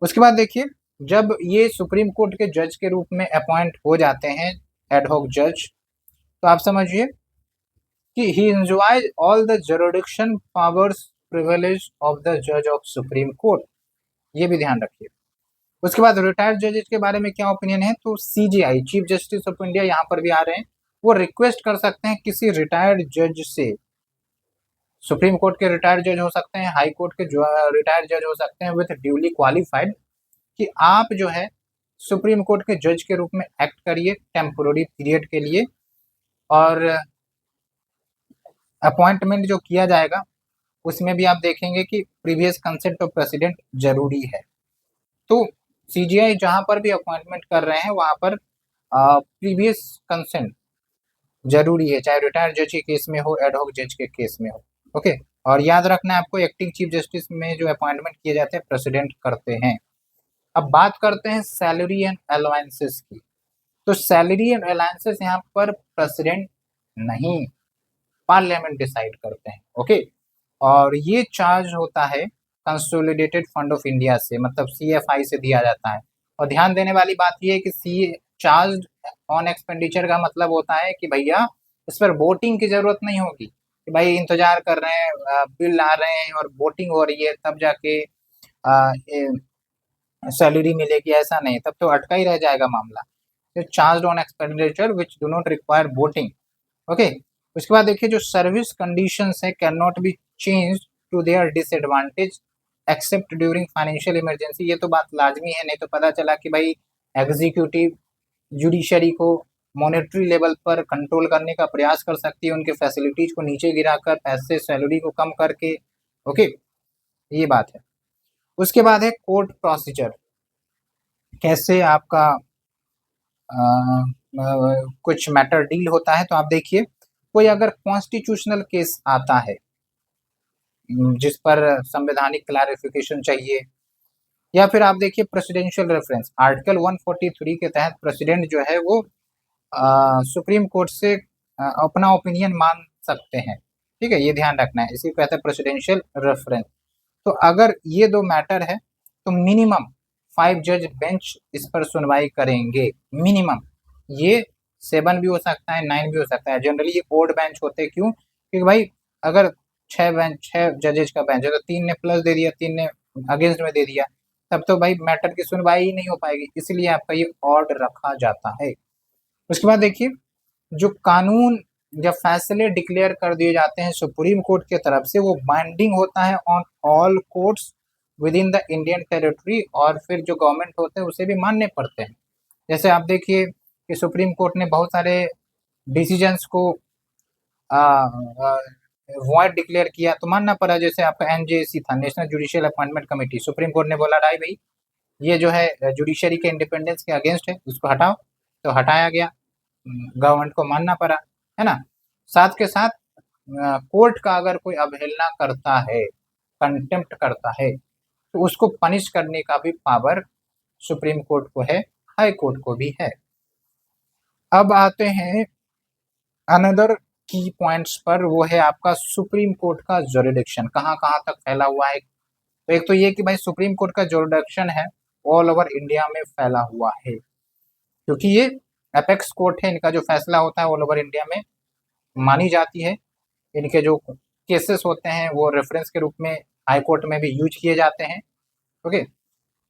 A: उसके बाद देखिए, जब ये सुप्रीम कोर्ट के जज के रूप में अपॉइंट हो जाते हैं एडहॉक जज, तो आप समझिए कि he enjoys all the jurisdiction powers privilege of the जज ऑफ सुप्रीम कोर्ट, ये भी ध्यान रखिए। उसके बाद रिटायर्ड जजेस के बारे में क्या ओपिनियन है? तो CGI chief justice of India यहाँ पर भी आ रहे हैं, वो रिक्वेस्ट कर सकते हैं किसी रिटायर्ड जज से, सुप्रीम कोर्ट के रिटायर्ड जज हो सकते हैं, हाई कोर्ट के रिटायर्ड जज हो सकते हैं विथ ड्यूली क्वालिफाइड, कि आप जो है सुप्रीम कोर्ट के जज के रूप में एक्ट करिए टेम्पोररी पीरियड के लिए, और अपॉइंटमेंट जो किया जाएगा उसमें भी आप देखेंगे कि प्रीवियस कंसेंट ऑफ प्रेसिडेंट जरूरी है। तो सीजीआई जहां पर भी अपॉइंटमेंट कर रहे हैं वहां पर प्रीवियस कंसेंट जरूरी है, चाहे रिटायर्ड जज के केस में हो, एडहॉक जज के केस में हो। ओके, और याद रखना है आपको, एक्टिंग चीफ जस्टिस में जो अपॉइंटमेंट किए जाते हैं प्रेसिडेंट करते हैं। अब बात करते हैं सैलरी एंड अलाउंसेस की। तो सैलरी एंड अलाउंसेस यहाँ पर प्रेसिडेंट नहीं, पार्लियामेंट डिसाइड करते हैं। ओके, और ये चार्ज होता है कंसोलिडेटेड फंड ऑफ इंडिया से, मतलब सीएफआई से दिया जाता है। और ध्यान देने वाली बात यह है कि सी चार्ज ऑन एक्सपेंडिचर का मतलब होता है कि भैया इस पर वोटिंग की जरूरत नहीं होगी कि भाई इंतजार कर रहे हैं, बिल आ रहे हैं और वोटिंग हो रही है तब जाके सैलरी मिलेगी, ऐसा नहीं, तब तो अटका ही रह जाएगा मामला। तो charge on expenditure which do not require voting. Okay, उसके बाद देखिए जो सर्विस कंडीशंस है can not be change to their disadvantage except during financial emergency. ये तो बात लाजमी है, नहीं तो पता चला कि भाई एग्जीक्यूटिव जुडिशरी को मॉनेटरी लेवल पर कंट्रोल करने का प्रयास कर सकती है, उनके फैसिलिटीज को नीचे गिराकर पैसे सैलरी को कम करके। ओके, ये बात है। उसके बाद है कोर्ट प्रोसीजर, कैसे आपका कुछ मैटर डील होता है। तो आप देखिए, कोई अगर कॉन्स्टिट्यूशनल केस आता है जिस पर संवैधानिक क्लैरिफिकेशन चाहिए, या फिर आप देखिए प्रेसिडेंशियल रेफरेंस, आर्टिकल 143 के तहत प्रेसिडेंट जो है वो सुप्रीम कोर्ट से अपना ओपिनियन मान सकते हैं, ठीक है, ये ध्यान रखना है, इसी को कहते हैं प्रेसिडेंशियल रेफरेंस। तो अगर ये दो मैटर है तो मिनिमम 5 जज बेंच इस पर सुनवाई करेंगे, मिनिमम। ये 7 भी हो सकता है, 9 भी हो सकता है, जनरली ये ओड बेंच होते हैं। क्यों? क्योंकि भाई अगर 6 जजेज का बेंच है तो 3 ने प्लस दे दिया, 3 ने अगेंस्ट में दे दिया, तब तो भाई मैटर की सुनवाई ही नहीं हो पाएगी, इसलिए आपका ये ऑड रखा जाता है। उसके बाद देखिए, जो कानून जब फैसले डिक्लेयर कर दिए जाते हैं सुप्रीम कोर्ट की तरफ से, वो बाइंडिंग होता है on all courts with in the Indian territory, और फिर जो गवर्नमेंट होते हैं उसे भी मानने पड़ते हैं। जैसे आप देखिए कि सुप्रीम कोर्ट ने बहुत सारे डिसीजंस को वॉइड डिक्लेयर किया तो मानना पड़ा। जैसे आपका एनजेसी था, national judicial appointment committee, supreme court ने बोला राय भाई ये जो है जुडिशरी के इंडिपेंडेंस के अगेंस्ट है, उसको हटाओ, तो हटाया गया, गवर्नमेंट को मानना पड़ा, है ना। साथ के साथ कोर्ट का अगर कोई अवहेलना करता है, कंटेम्प्ट करता है, तो उसको पनिश करने का भी पावर सुप्रीम कोर्ट को है, हाई कोर्ट को भी है। अब आते हैं अनदर की पॉइंट्स पर, वो है आपका सुप्रीम कोर्ट का जुरिडिक्शन कहाँ कहाँ तक फैला हुआ है। तो एक तो ये कि भाई सुप्रीम कोर्ट का जुरिडिक्शन है ऑल ओवर इंडिया में फैला हुआ है, क्योंकि ये एपेक्स कोर्ट है, इनका जो फैसला होता है ऑल ओवर इंडिया में मानी जाती है। इनके जो केसेस होते हैं वो रेफरेंस के रूप में हाई कोर्ट में भी यूज किए जाते हैं। ओके,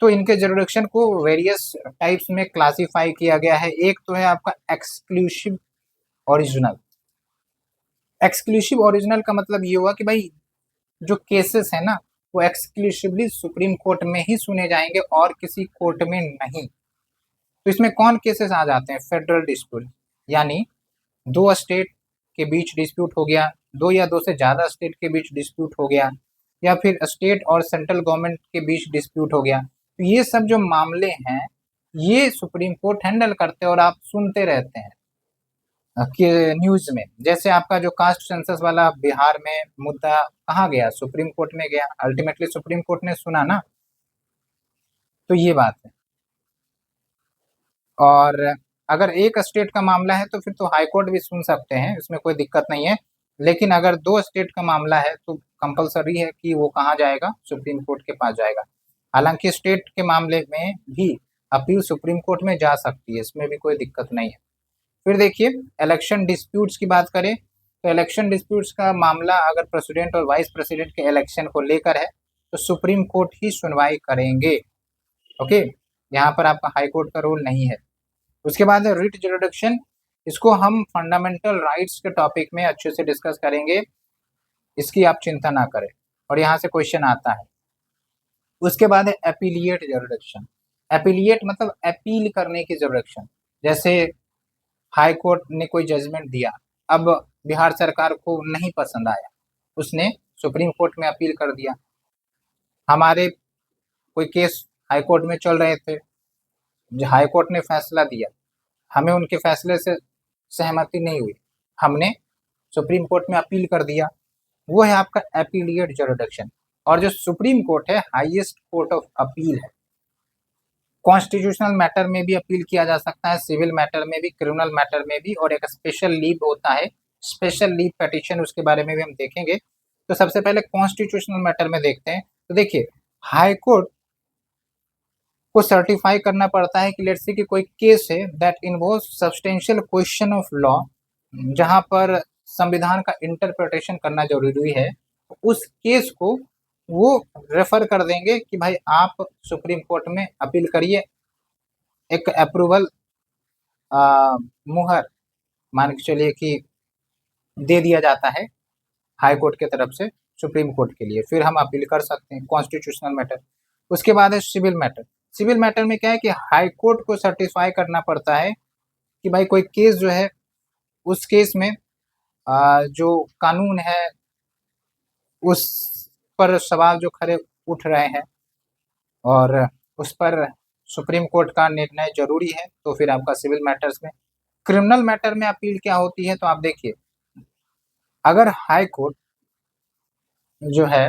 A: तो इनके जुरिडिक्शन को वेरियस टाइप्स में क्लासिफाई किया गया है। एक तो है आपका एक्सक्लूसिव ओरिजिनल। एक्सक्लूसिव ओरिजिनल का मतलब ये हुआ कि भाई जो केसेस है ना वो एक्सक्लूसिवली सुप्रीम कोर्ट में ही सुने जाएंगे और किसी कोर्ट में नहीं। तो इसमें कौन केसेस आ जाते हैं? फेडरल डिस्प्यूट, यानी दो स्टेट के बीच डिस्प्यूट हो गया, दो या दो से ज्यादा स्टेट के बीच डिस्प्यूट हो गया, या फिर स्टेट और सेंट्रल गवर्नमेंट के बीच डिस्प्यूट हो गया। तो ये सब जो मामले हैं ये सुप्रीम कोर्ट हैंडल करते हैं और आप सुनते रहते हैं कि न्यूज में। जैसे आपका जो कास्ट सेंसस वाला बिहार में मुद्दा कहाँ गया? सुप्रीम कोर्ट में गया, अल्टीमेटली सुप्रीम कोर्ट ने सुना ना। तो ये बात है। और अगर एक स्टेट का मामला है तो फिर तो हाई कोर्ट भी सुन सकते हैं, इसमें कोई दिक्कत नहीं है। लेकिन अगर दो स्टेट का मामला है तो कंपलसरी है कि वो कहाँ जाएगा? सुप्रीम कोर्ट के पास जाएगा। हालांकि स्टेट के मामले में भी अपील सुप्रीम कोर्ट में जा सकती है, इसमें भी कोई दिक्कत नहीं है। फिर देखिए, इलेक्शन डिस्प्यूट्स की बात करें तो इलेक्शन डिस्प्यूट्स का मामला अगर प्रेसिडेंट और वाइस प्रेसिडेंट के इलेक्शन को लेकर है तो सुप्रीम कोर्ट ही सुनवाई करेंगे। ओके, यहाँ पर आपका हाई कोर्ट का रोल नहीं है। उसके बाद है रिट जुरिडिक्शन। इसको हम फंडामेंटल राइट्स के टॉपिक में अच्छे से डिस्कस करेंगे, इसकी आप चिंता ना करें, और यहाँ से क्वेश्चन आता है। उसके बाद है एपीलिएट जुरिडिक्शन। एपीलिएट मतलब अपील करने की जुरिडिक्शन। जैसे हाई कोर्ट ने कोई जजमेंट दिया, अब बिहार सरकार को नहीं पसंद आया, उसने सुप्रीम कोर्ट में अपील कर दिया। हमारे कोई केस हाई कोर्ट में चल रहे थे, हाई कोर्ट ने फैसला दिया, हमें उनके फैसले से सहमति नहीं हुई, हमने सुप्रीम कोर्ट में अपील कर दिया, वो है आपका एपीलिएट जुरिडिक्शन। और जो सुप्रीम कोर्ट है हाईएस्ट कोर्ट ऑफ अपील है। कॉन्स्टिट्यूशनल मैटर में भी अपील किया जा सकता है, सिविल मैटर में भी, क्रिमिनल मैटर में भी, और एक स्पेशल लीव होता है, स्पेशल लीव पिटीशन, उसके बारे में भी हम देखेंगे। तो सबसे पहले कॉन्स्टिट्यूशनल मैटर में देखते हैं। तो देखिए, हाई कोर्ट को सर्टिफाई करना पड़ता है कि लेट्स से कि कोई केस है that involve substantial question of law, जहां पर संविधान का इंटरप्रिटेशन करना जरूरी है, तो उस केस को वो रेफर कर देंगे कि भाई आप सुप्रीम कोर्ट में अपील करिए। एक अप्रूवल मुहर मान के चलिए कि दे दिया जाता है हाई कोर्ट के तरफ से सुप्रीम कोर्ट के लिए, फिर हम अपील कर सकते हैं, कॉन्स्टिट्यूशनल मैटर। उसके बाद है सिविल मैटर। सिविल मैटर में क्या है कि हाई कोर्ट को सर्टिफाई करना पड़ता है कि भाई कोई केस जो है, उस केस में जो कानून है उस पर सवाल जो खड़े उठ रहे हैं और उस पर सुप्रीम कोर्ट का निर्णय जरूरी है, तो फिर आपका सिविल मैटर्स में। क्रिमिनल मैटर में अपील क्या होती है? तो आप देखिए, अगर हाई कोर्ट जो है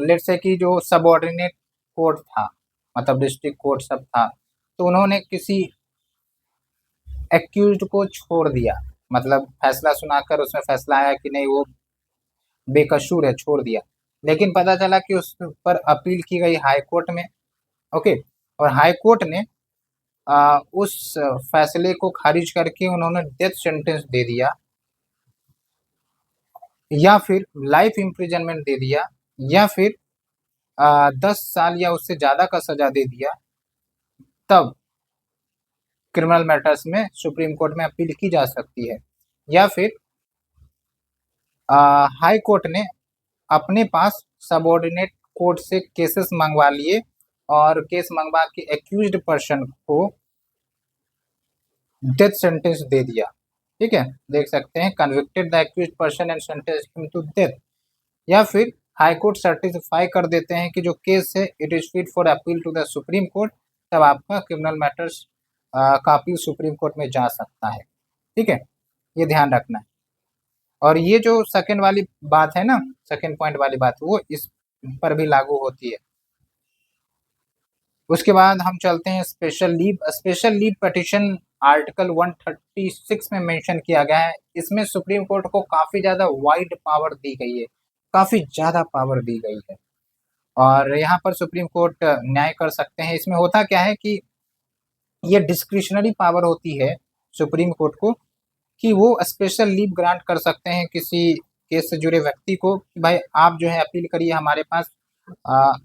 A: लेट्स से कि जो सबऑर्डिनेट कोर्ट था, मतलब डिस्ट्रिक्ट कोर्ट सब था, तो उन्होंने किसी एक्यूज्ड को छोड़ दिया, मतलब फैसला सुनाकर उसमें फैसला आया कि नहीं वो बेकसूर है, छोड़ दिया। लेकिन पता चला कि उस पर अपील की गई हाई कोर्ट में। ओके, और हाई कोर्ट ने उस फैसले को खारिज करके उन्होंने डेथ सेंटेंस दे दिया, या फिर लाइफ इम्प्रिजनमेंट दे दिया, या फिर 10 साल या उससे ज्यादा का सजा दे दिया, तब क्रिमिनल मैटर्स में सुप्रीम कोर्ट में अपील की जा सकती है। या फिर हाई कोर्ट ने अपने पास सबऑर्डिनेट कोर्ट से केसेस मंगवा लिए और केस मंगवा के एक्यूज्ड पर्सन को डेथ सेंटेंस दे दिया। ठीक है, देख सकते हैं, convicted the accused person and sentence him to death. या फिर हाई कोर्ट सर्टिफाई कर देते हैं कि जो केस है it is fit for appeal to the supreme court, तब आपका क्रिमिनल मैटर्स का अपील सुप्रीम कोर्ट में जा सकता है। ठीक है, ये ध्यान रखना है। और ये जो सेकंड वाली बात है ना, सेकंड पॉइंट वाली बात, वो इस पर भी लागू होती है। उसके बाद हम चलते हैं special leave. Special leave petition article 136 में मेंशन किया गया है। इसमें सुप्रीम कोर्ट को काफी ज्यादा वाइड पावर दी गई है, काफी ज्यादा पावर दी गई है, और यहाँ पर सुप्रीम कोर्ट न्याय कर सकते हैं। इसमें होता क्या है कि ये डिस्क्रिशनरी पावर होती है सुप्रीम कोर्ट को, कि वो स्पेशल लीव ग्रांट कर सकते हैं किसी केस से जुड़े व्यक्ति को कि भाई आप जो है अपील करिए हमारे पास।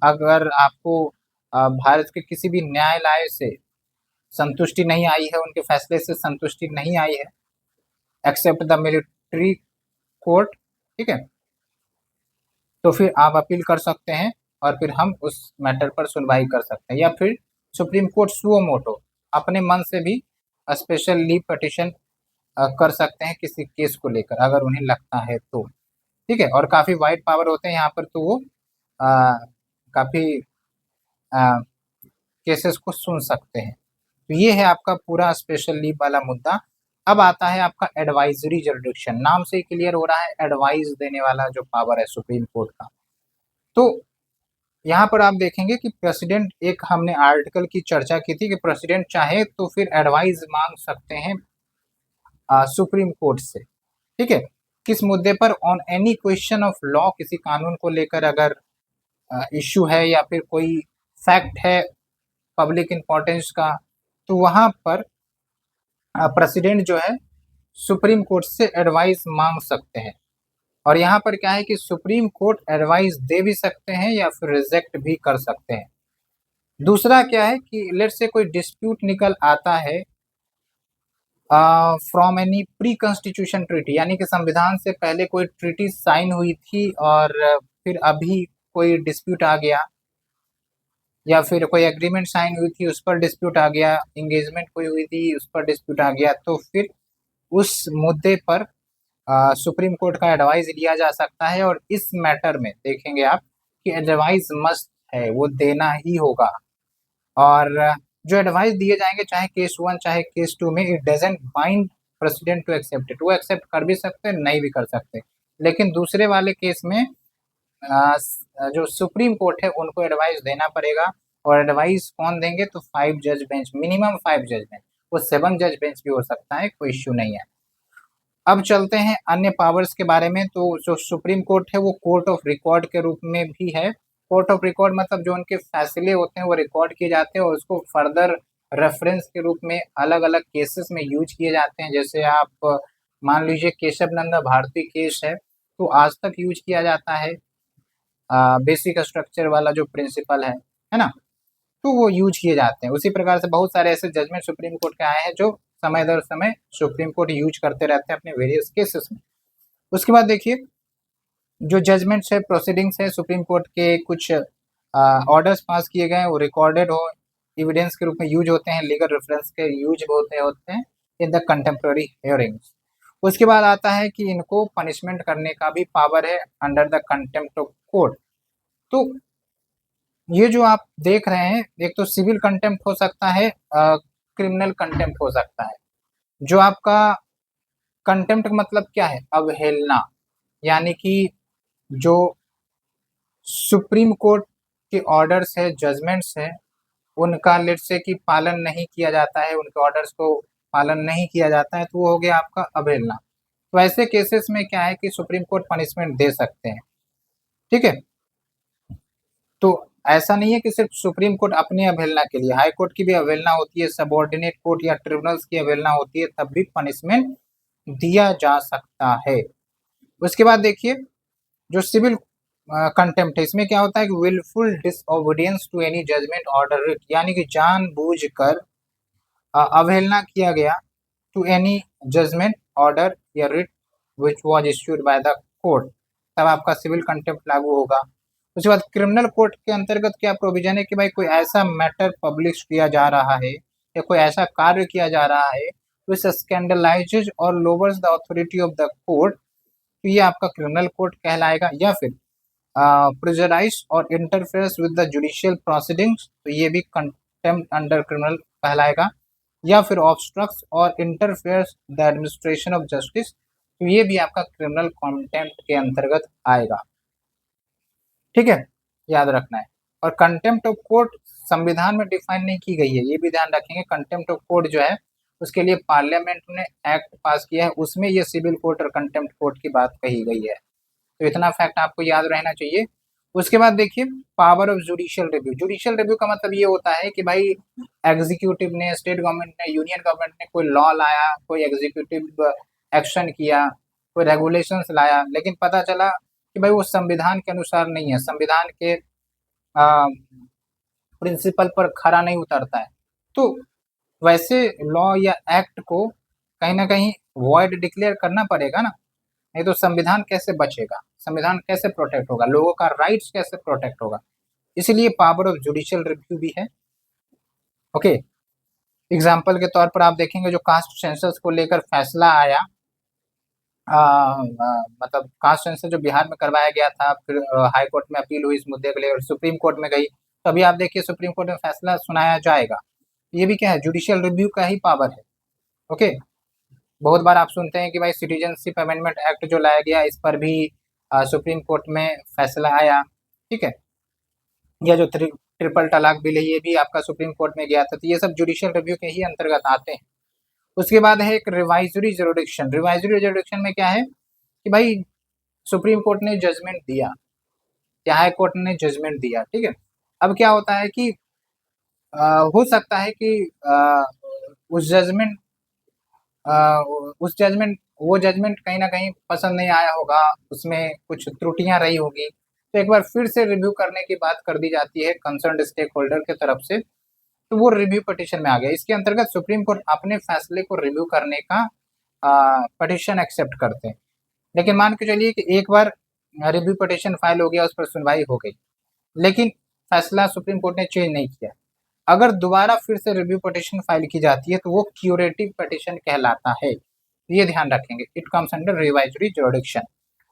A: अगर आपको भारत के किसी भी न्यायालय से संतुष्टि नहीं आई है, उनके फैसले से संतुष्टि नहीं आई है, एक्सेप्ट द मिलिट्री कोर्ट, ठीक है, तो फिर आप अपील कर सकते हैं और फिर हम उस मैटर पर सुनवाई कर सकते हैं, या फिर सुप्रीम कोर्ट सुओ मोटो अपने मन से भी स्पेशल लीव पिटिशन कर सकते हैं किसी केस को लेकर, अगर उन्हें लगता है तो। ठीक है, और काफी वाइड पावर होते हैं यहाँ पर, तो वो काफी केसेस को सुन सकते हैं। तो ये है आपका पूरा स्पेशल लीव वाला मुद्दा। अब आता है आपका एडवाइजरी जुरिडिक्शन। नाम से ही क्लियर हो रहा है, एडवाइस देने वाला जो पावर है सुप्रीम कोर्ट का। तो यहाँ पर आप देखेंगे कि प्रेसिडेंट, एक हमने आर्टिकल की चर्चा की थी कि प्रेसिडेंट चाहे तो फिर एडवाइस मांग सकते हैं सुप्रीम कोर्ट से। ठीक है, किस मुद्दे पर? On any question of law, किसी कानून को लेकर अगर इश्यू है या फिर कोई फैक्ट है पब्लिक इंपॉर्टेंस का, तो वहां पर प्रेसिडेंट जो है सुप्रीम कोर्ट से एडवाइस मांग सकते हैं। और यहाँ पर क्या है कि सुप्रीम कोर्ट एडवाइस दे भी सकते हैं या फिर रिजेक्ट भी कर सकते हैं। दूसरा क्या है कि लेट से कोई डिस्प्यूट निकल आता है from any pre constitution treaty, यानी कि संविधान से पहले कोई ट्रीटी साइन हुई थी और फिर अभी कोई डिस्प्यूट आ गया, या फिर कोई एग्रीमेंट साइन हुई थी उस पर डिस्प्यूट आ गया, एंगेजमेंट कोई हुई थी उस पर डिस्प्यूट आ गया, तो फिर उस मुद्दे पर सुप्रीम कोर्ट का एडवाइस लिया जा सकता है। और इस मैटर में देखेंगे आप कि एडवाइस मस्ट है, वो देना ही होगा। और जो एडवाइस दिए जाएंगे चाहे केस 1 चाहे केस 2 में, it doesn't bind president to accept it. वो एक्सेप्ट कर भी सकते हैं, नहीं भी कर सकते। लेकिन दूसरे वाले केस में जो सुप्रीम कोर्ट है उनको एडवाइस देना पड़ेगा। और एडवाइस कौन देंगे? तो 5 जज बेंच, मिनिमम 5 जज बेंच, वो 7 जज बेंच भी हो सकता है, कोई इश्यू नहीं है। अब चलते हैं अन्य पावर्स के बारे में। तो जो सुप्रीम कोर्ट है वो कोर्ट ऑफ रिकॉर्ड के रूप में भी है। कोर्ट ऑफ रिकॉर्ड मतलब जो उनके फैसले होते हैं वो रिकॉर्ड किए जाते हैं और उसको फर्दर रेफरेंस के रूप में अलग अलग केसेस में यूज किए जाते हैं। जैसे आप मान लीजिए केशव नंदा भारती केस है, तो आज तक यूज किया जाता है बेसिक स्ट्रक्चर वाला जो प्रिंसिपल है ना, तो वो यूज किए जाते हैं। उसी प्रकार से बहुत सारे ऐसे जजमेंट सुप्रीम कोर्ट के आए हैं जो समय दर समय सुप्रीम कोर्ट यूज करते रहते हैं अपने वेरियस केसेस में। उसके बाद देखिए जो जजमेंट्स है, प्रोसीडिंग्स है, सुप्रीम कोर्ट के कुछ ऑर्डर्स पास किए गए हैं वो रिकॉर्डेड हो एविडेंस के रूप में यूज होते हैं, लीगल रेफरेंस के यूज होते हैं इन द कंटेम्प्रेरी हियरिंग्स। उसके बाद आता है कि इनको पनिशमेंट करने का भी पावर है under the contempt of court. तो ये जो आप देख रहे हैं, एक तो सिविल कंटेम्प्ट हो सकता है, क्रिमिनल कंटेम्प्ट हो सकता है। जो आपका कंटेम्प्ट मतलब क्या है? अवहेलना, यानी कि जो सुप्रीम कोर्ट के ऑर्डर्स है, जजमेंट्स है, उनका लेट से कि पालन नहीं किया जाता है, उनके ऑर्डर्स को पालन नहीं किया जाता है, तो वो हो गया आपका अवहेलना। तो ऐसे केसेस में क्या है कि सुप्रीम कोर्ट पनिशमेंट दे सकते हैं। ठीक है, तो ऐसा नहीं है कि सिर्फ सुप्रीम कोर्ट अपनी अवहेलना के लिए, हाई कोर्ट की भी अवहेलना होती है, सबऑर्डिनेट कोर्ट या ट्रिब्यूनल्स की अवहेलना होती है, तब भी पनिशमेंट दिया जा सकता है। उसके बाद देखिए जो सिविल कंटेम्प्ट है, इसमें क्या होता है कि wilful disobedience to any judgment order, यानी कि जानबूझकर अवहेलना किया गया टू एनी जजमेंट ऑर्डर या writ which was issued by the court, तब आपका सिविल कंटेम्प्ट लागू होगा। उसके बाद क्रिमिनल कोर्ट के अंतर्गत क्या प्रोविजन है कि भाई कोई ऐसा मैटर पब्लिश किया जा रहा है या कोई ऐसा कार्य किया जा रहा है विच स्कैंडलाइजेज और louvers the authority of the court, तो ये आपका क्रिमिनल कोर्ट कहलाएगा। या फिर प्रेजराइज और interferes with the judicial proceedings, तो ये भी कंटेम्प्ट अंडर क्रिमिनल कहलाएगा। या फिर ऑब्स्ट्रक्ट्स और interferes the administration of justice, तो ये भी आपका क्रिमिनल कंटेम्प्ट के अंतर्गत आएगा। ठीक है, याद रखना है। और कंटेम्प्ट ऑफ कोर्ट संविधान में डिफाइन नहीं की गई है, ये भी ध्यान रखेंगे। कंटेम्प्ट ऑफ कोर्ट जो है उसके लिए पार्लियामेंट ने एक्ट पास किया है, उसमें ये सिविल कोर्ट और कंटेम्प्ट कोर्ट की बात कही गई है। तो इतना फैक्ट आपको याद रहना चाहिए। उसके बाद देखिए power of judicial review. Judicial review का मतलब ये होता है कि भाई एग्जीक्यूटिव ने, स्टेट गवर्नमेंट ने, यूनियन गवर्नमेंट ने कोई लॉ लाया, कोई एग्जीक्यूटिव एक्शन किया, कोई रेगुलेशंस लाया, लेकिन पता चला कि भाई वो संविधान के अनुसार नहीं है, संविधान के प्रिंसिपल पर खरा नहीं उतरता है, तो वैसे लॉ या एक्ट को कहीं ना कहीं वॉइड डिक्लेयर करना पड़ेगा ना। नहीं तो संविधान कैसे बचेगा, संविधान कैसे प्रोटेक्ट होगा, लोगों का राइट्स कैसे प्रोटेक्ट होगा। इसीलिए पावर ऑफ जुडिशियल रिव्यू भी है। ओके, एग्जाम्पल के तौर पर आप देखेंगे जो कास्ट सेंसस को लेकर फैसला आया, मतलब कास्ट सेंसस जो बिहार में करवाया गया था, फिर हाई कोर्ट में अपील हुई इस मुद्दे के लिए और सुप्रीम कोर्ट में गई, तो अभी आप देखिए सुप्रीम कोर्ट में फैसला सुनाया जाएगा। ये भी क्या है, जुडिशियल रिव्यू का ही पावर है। ओके, बहुत बार आप सुनते हैं कि भाई सिटीजनशिप अमेंडमेंट एक्ट जो लाया गया इस पर भी सुप्रीम कोर्ट में फैसला आया, ठीक है। या जो ट्रिपल तलाक बिल है ये भी आपका सुप्रीम कोर्ट में गया था, तो ये सब जुडिशियल रिव्यू के ही अंतर्गत आते हैं। उसके बाद है एक रिवाइजरी जुरिडिक्शन। रिवाइजरी जुरिडिक्शन में क्या है कि भाई सुप्रीम कोर्ट ने जजमेंट दिया या हाई कोर्ट ने जजमेंट दिया, ठीक है। अब क्या होता है कि हो सकता है कि उस जजमेंट वो जजमेंट कहीं ना कहीं पसंद नहीं आया होगा, उसमें कुछ त्रुटियां रही होगी, तो एक बार फिर से रिव्यू करने की बात कर दी जाती है कंसर्न स्टेक होल्डर की तरफ से, तो वो रिव्यू पिटिशन में आ गया। इसके अंतर्गत सुप्रीम कोर्ट अपने फैसले को रिव्यू करने का पिटिशन एक्सेप्ट करते हैं। लेकिन मान के चलिए कि एक बार रिव्यू पिटिशन फाइल हो गया, उस पर सुनवाई हो गई, लेकिन फैसला सुप्रीम कोर्ट ने चेंज नहीं किया, अगर दोबारा फिर से रिव्यू पिटिशन फाइल की जाती है तो वो क्यूरेटिव पिटिशन कहलाता है, ये ध्यान रखेंगे। It comes under revisory jurisdiction.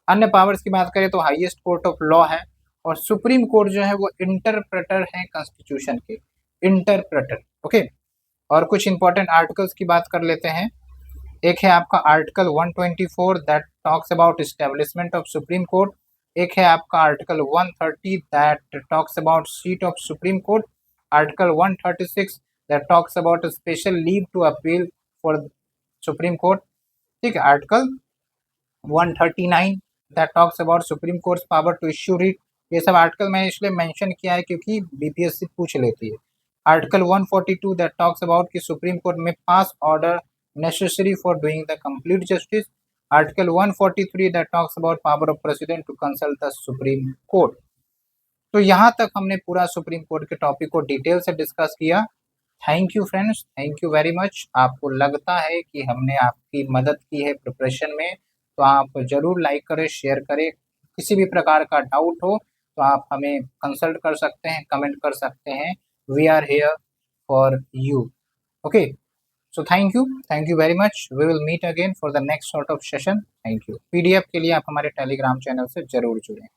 A: अन्य पावर्स की बात करें तो हाईएस्ट कोर्ट ऑफ लॉ है, और सुप्रीम कोर्ट जो है वो इंटरप्रेटर है कॉन्स्टिट्यूशन के, इंटरप्रेटर। ओके, और कुछ इंपॉर्टेंट आर्टिकल्स की बात कर लेते हैं। एक है आपका article 124 that talks about establishment of supreme court. एक है आपका article 130 that talks about seat of supreme court. Article 136 that talks about special leave to appeal for supreme court, ठीक है। Article 139 that talks about supreme court power to issue writ. ये सब article मैंने इसलिए mention किया है क्योंकि BPSC पूछ लेती है। आर्टिकल 142 दैट टॉक्स अबाउट कि सुप्रीम कोर्ट में पास order necessary for doing the complete justice. Article 143 that talks about power of president to consult the Supreme Court. तो यहाँ तक हमने पूरा सुप्रीम कोर्ट के टॉपिक को डिटेल से डिस्कस किया। Thank you friends, thank you very much. आपको लगता है कि हमने आपकी मदद की है प्रिपरेशन में, तो आप जरूर लाइक करें, शेयर करें। किसी भी प्रकार का डाउट हो तो आप हमें कंसल्ट कर सकते हैं, कमेंट कर सकते हैं। We are here for you. Okay, so thank you very much. We will meet again for the next sort of session. Thank you. PDF के लिए आप हमारे टेलीग्राम चैनल से जरूर जुड़ें।